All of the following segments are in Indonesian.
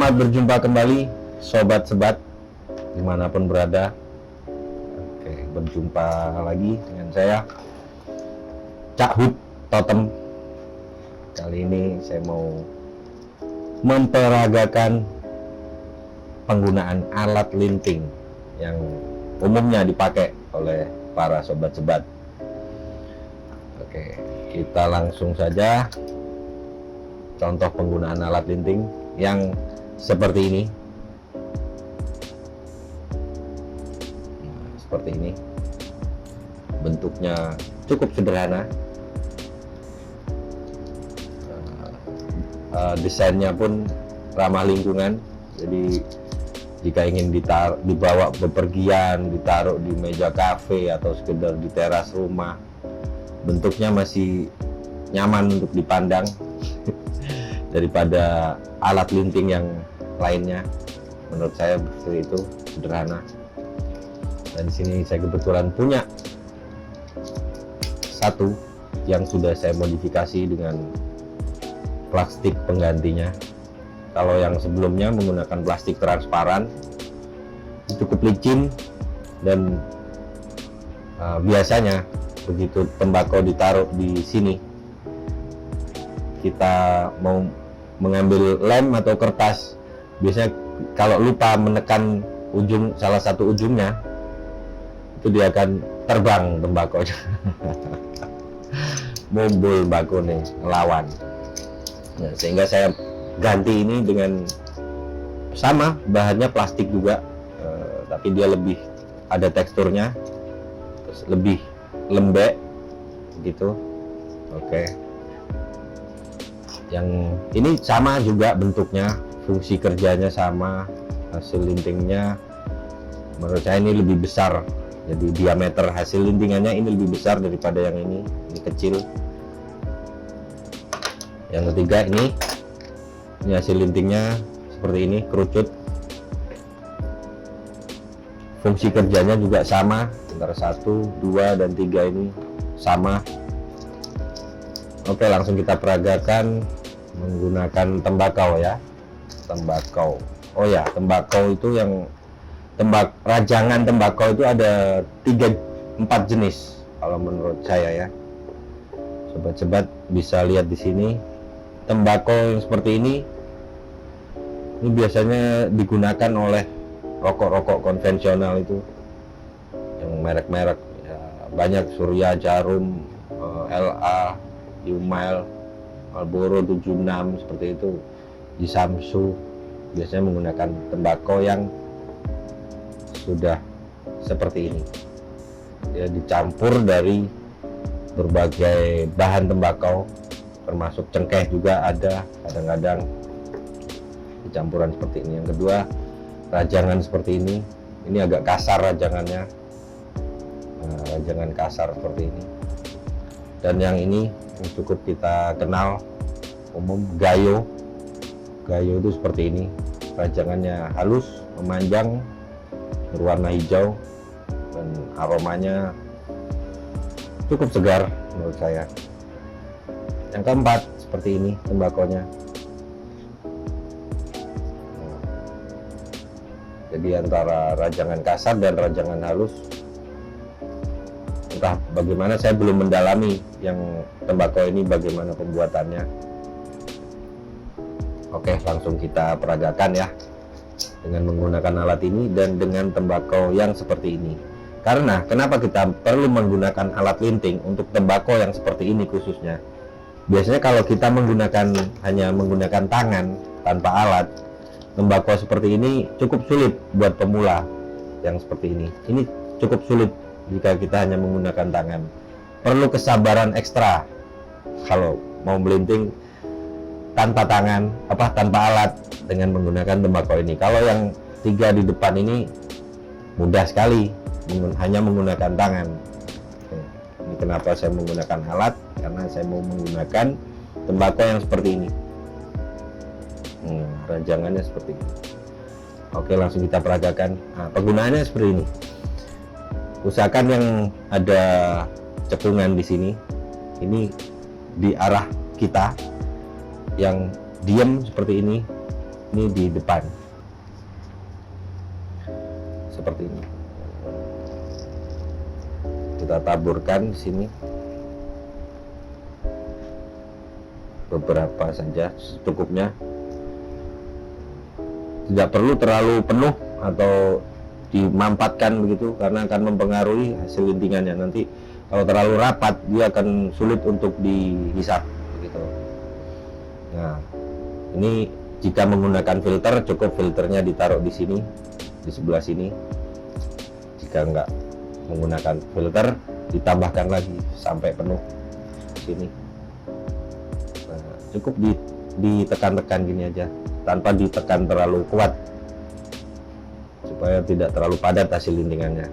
Selamat berjumpa kembali Sobat Sebat dimanapun berada. Oke, berjumpa lagi dengan saya Cak Hud Totem. Kali ini saya mau memperagakan penggunaan alat linting yang umumnya dipakai oleh para Sobat Sebat. Oke, kita langsung saja contoh penggunaan alat linting yang seperti ini. Nah, seperti ini. Bentuknya cukup sederhana. Desainnya pun ramah lingkungan. Jadi jika ingin dibawa bepergian, ditaruh di meja kafe atau sekedar di teras rumah, bentuknya masih nyaman untuk dipandang daripada alat linting yang lainnya. Menurut saya seperti itu, sederhana. Dan di sini saya kebetulan punya satu yang sudah saya modifikasi dengan plastik penggantinya. Kalau yang sebelumnya menggunakan plastik transparan, cukup licin, dan biasanya begitu tembakau ditaruh di sini, kita mau mengambil lem atau kertas, biasanya kalau lupa menekan salah satu ujungnya, itu dia akan terbang tembakau. Mumbul tembakau nih, ngelawan. Nah, sehingga saya ganti ini dengan sama bahannya plastik juga, tapi dia lebih ada teksturnya, terus lebih lembek gitu. Oke. Yang ini sama juga bentuknya, fungsi kerjanya sama, hasil lintingnya menurut saya ini lebih besar. Jadi diameter hasil lintingannya ini lebih besar daripada yang ini kecil. Yang ketiga ini hasil lintingnya seperti ini, kerucut. Fungsi kerjanya juga sama, antara 1, 2, dan 3 ini sama. Oke, langsung kita peragakan menggunakan tembakau ya. Tembakau. Oh ya, tembakau itu yang rajangan tembakau itu ada 3-4 jenis kalau menurut saya ya. Sobat-sobat bisa lihat di sini. Tembakau yang seperti ini biasanya digunakan oleh rokok-rokok konvensional itu yang merek-merek ya, banyak, Surya, Jarum, LA, Yumail, Marlboro 76, seperti itu. Di Samsu biasanya menggunakan tembakau yang sudah seperti ini. Ya, dicampur dari berbagai bahan tembakau, termasuk cengkeh juga ada kadang-kadang campuran seperti ini. Yang kedua, rajangan seperti ini. Ini agak kasar rajangannya, rajangan kasar seperti ini. Dan yang ini yang cukup kita kenal umum, gayo. Gayo itu seperti ini, rajangannya halus, memanjang, berwarna hijau, dan aromanya cukup segar menurut saya. Yang keempat seperti ini tembakonya. Jadi antara rajangan kasar dan rajangan halus, entah bagaimana, saya belum mendalami yang tembakau ini bagaimana pembuatannya. Oke, langsung kita peragakan ya dengan menggunakan alat ini dan dengan tembakau yang seperti ini. Karena kenapa kita perlu menggunakan alat linting untuk tembakau yang seperti ini khususnya? Biasanya kalau kita hanya menggunakan tangan tanpa alat, tembakau seperti ini cukup sulit buat pemula yang seperti ini. Ini cukup sulit jika kita hanya menggunakan tangan. Perlu kesabaran ekstra kalau mau melinting tanpa tangan, tanpa alat dengan menggunakan tembakau ini. Kalau yang 3 di depan ini mudah sekali, hanya menggunakan tangan. Ini kenapa saya menggunakan alat, karena saya mau menggunakan tembakau yang seperti ini. Rajangannya seperti ini. Oke, langsung kita peragakan. Nah, penggunaannya seperti ini. Usahakan yang ada cekungan di sini, ini di arah kita. Yang diam seperti ini ini di depan seperti ini. Kita taburkan di sini beberapa saja secukupnya, tidak perlu terlalu penuh atau dimampatkan begitu karena akan mempengaruhi hasil lintingannya. Nanti kalau terlalu rapat dia akan sulit untuk dihisap begitu. Nah, ini jika menggunakan filter, cukup filternya ditaruh di sini, di sebelah sini. Jika enggak menggunakan filter, ditambahkan lagi sampai penuh di sini. Nah, cukup ditekan-tekan gini aja, tanpa ditekan terlalu kuat supaya tidak terlalu padat hasil lintingannya.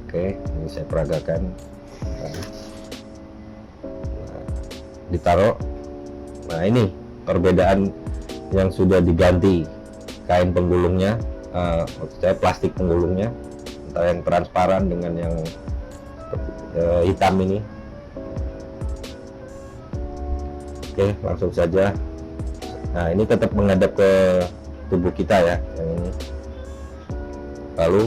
Oke, ini saya peragakan. Nah, ditaruh. Nah, ini perbedaan yang sudah diganti kain penggulungnya, maksud saya plastik penggulungnya, antara yang transparan dengan yang hitam ini. Oke, langsung saja. Nah, ini tetap menghadap ke tubuh kita ya, yang ini. Lalu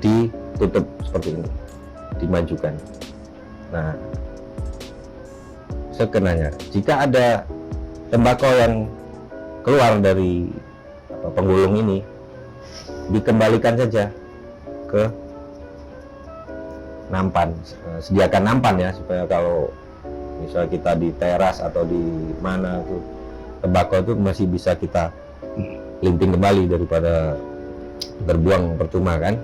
ditutup seperti ini, dimajukan. Nah, sekenanya, jika ada tembakau yang keluar dari penggulung ini, dikembalikan saja ke nampan. Sediakan nampan ya, supaya kalau misal kita di teras atau di mana tuh, tembakau itu masih bisa kita linting kembali daripada terbuang percuma kan.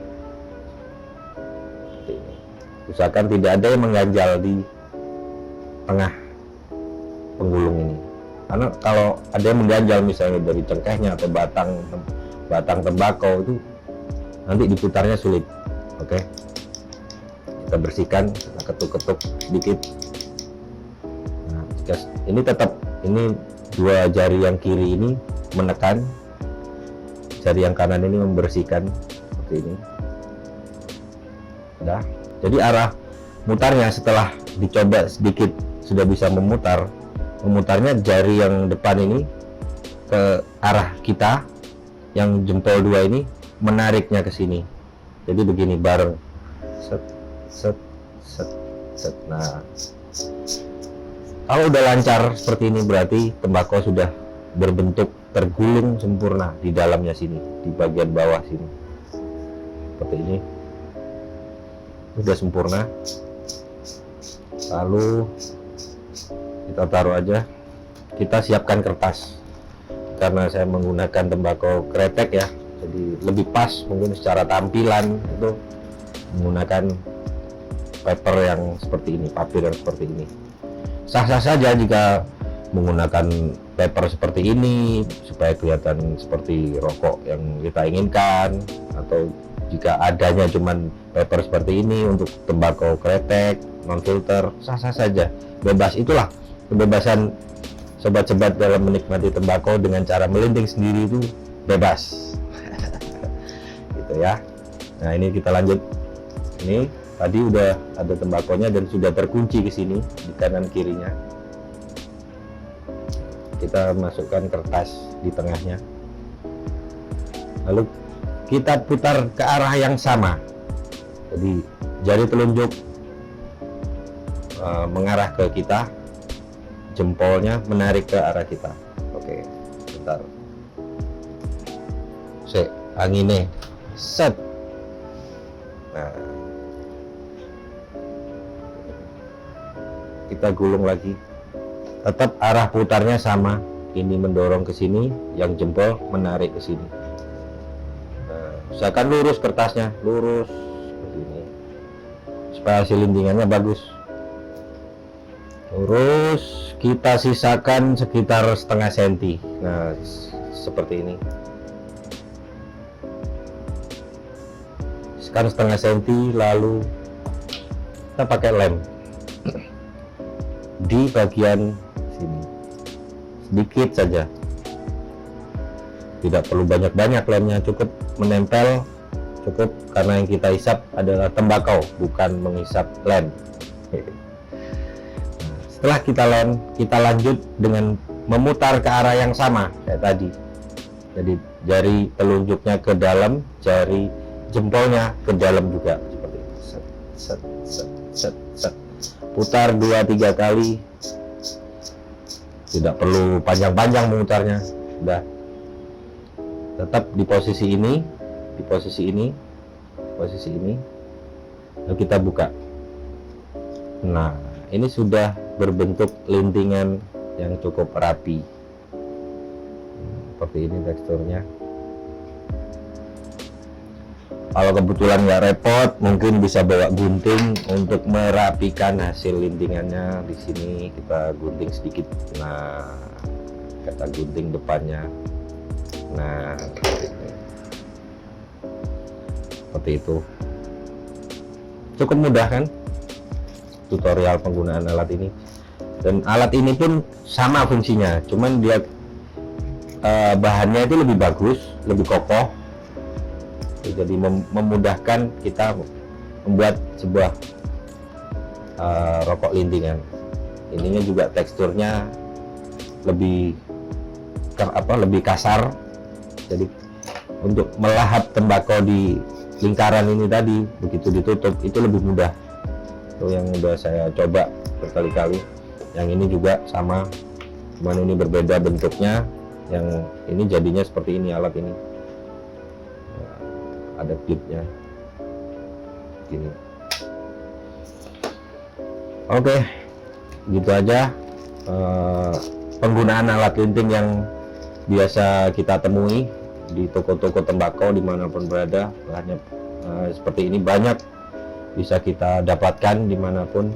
Usahakan tidak ada yang mengganjal di tengah penggulung ini, karena kalau ada yang mengganjal misalnya dari cengkehnya atau batang tembakau itu, nanti diputarnya sulit. Oke, kita bersihkan, kita ketuk-ketuk sedikit. Nah, ini tetap, ini dua jari yang kiri ini menekan, jari yang kanan ini membersihkan seperti ini. Udah. Jadi arah mutarnya setelah dicoba sedikit sudah bisa memutarnya jari yang depan ini ke arah kita, yang jempol dua ini menariknya ke sini. Jadi begini bareng, set set set set. Nah, kalau udah lancar seperti ini berarti tembakau sudah berbentuk tergulung sempurna di dalamnya sini, di bagian bawah sini seperti ini, sudah sempurna. Lalu kita taruh aja, kita siapkan kertas. Karena saya menggunakan tembakau kretek ya, jadi lebih pas mungkin secara tampilan itu menggunakan paper yang seperti ini, papir yang seperti ini. Sah-sah saja jika menggunakan paper seperti ini supaya kelihatan seperti rokok yang kita inginkan, atau jika adanya cuman paper seperti ini untuk tembakau kretek non filter, sah-sah saja, bebas. Itulah kebebasan sobat-sobat dalam menikmati tembakau dengan cara melinting sendiri, itu bebas. Gitu ya. Nah, ini kita lanjut. Ini tadi udah ada tembakonya dan sudah terkunci ke sini di kanan kirinya. Kita masukkan kertas di tengahnya, lalu kita putar ke arah yang sama. Jadi jari telunjuk mengarah ke kita, jempolnya menarik ke arah kita. Oke, bentar. Anginnya set. Nah, kita gulung lagi. Tetap arah putarnya sama. Ini mendorong ke sini, yang jempol menarik ke sini. Nah, usahakan lurus kertasnya, lurus seperti ini, supaya hasil lintingannya bagus. Lurus, kita sisakan sekitar setengah senti. Nah, seperti ini. Sekarang setengah senti, lalu kita pakai lem di bagian sini, sedikit saja, tidak perlu banyak-banyak lemnya, cukup menempel, cukup, karena yang kita hisap adalah tembakau, bukan menghisap lem. Setelah kita lem, kita lanjut dengan memutar ke arah yang sama kayak tadi. Jadi jari telunjuknya ke dalam, jari jempolnya ke dalam juga, seperti itu. Set, set, set, set, set. Putar 2-3 kali, tidak perlu panjang-panjang memutarnya, udah. Tetap di posisi ini, di posisi ini, posisi ini, lalu kita buka. Nah, ini sudah berbentuk lintingan yang cukup rapi. Seperti ini teksturnya. Kalau kebetulan nggak repot, mungkin bisa bawa gunting untuk merapikan hasil lintingannya. Di sini kita gunting sedikit. Nah, kita gunting depannya. Nah, seperti itu. Cukup mudah kan tutorial penggunaan alat ini. Dan alat ini pun sama fungsinya, cuman dia bahannya itu lebih bagus, lebih kokoh, jadi memudahkan kita membuat sebuah rokok lintingan. Ininya juga teksturnya lebih lebih kasar, jadi untuk melahap tembakau di lingkaran ini tadi, begitu ditutup itu lebih mudah. Itu yang udah saya coba berkali-kali. Yang ini juga sama, cuman ini berbeda bentuknya. Yang ini jadinya seperti ini alat ini. Ada klipnya gini. Oke, gitu aja penggunaan alat linting yang biasa kita temui di toko-toko tembakau dimanapun berada. Bahannya seperti ini banyak, bisa kita dapatkan dimanapun.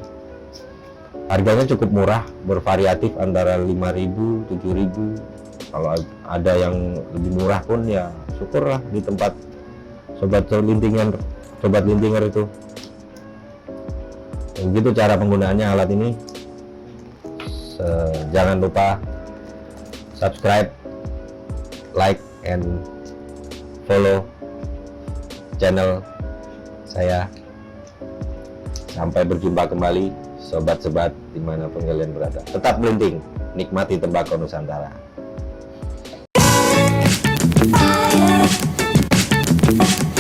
Harganya cukup murah, bervariatif antara 5.000, 7.000. Kalau ada yang lebih murah pun ya syukurlah di tempat sobat lintingan itu. Begitu cara penggunaannya alat ini. Jangan lupa subscribe, like, and follow channel saya. Sampai berjumpa kembali sobat-sobat dimanapun kalian berada. Tetap melinting, nikmati tembakau Nusantara. Fire.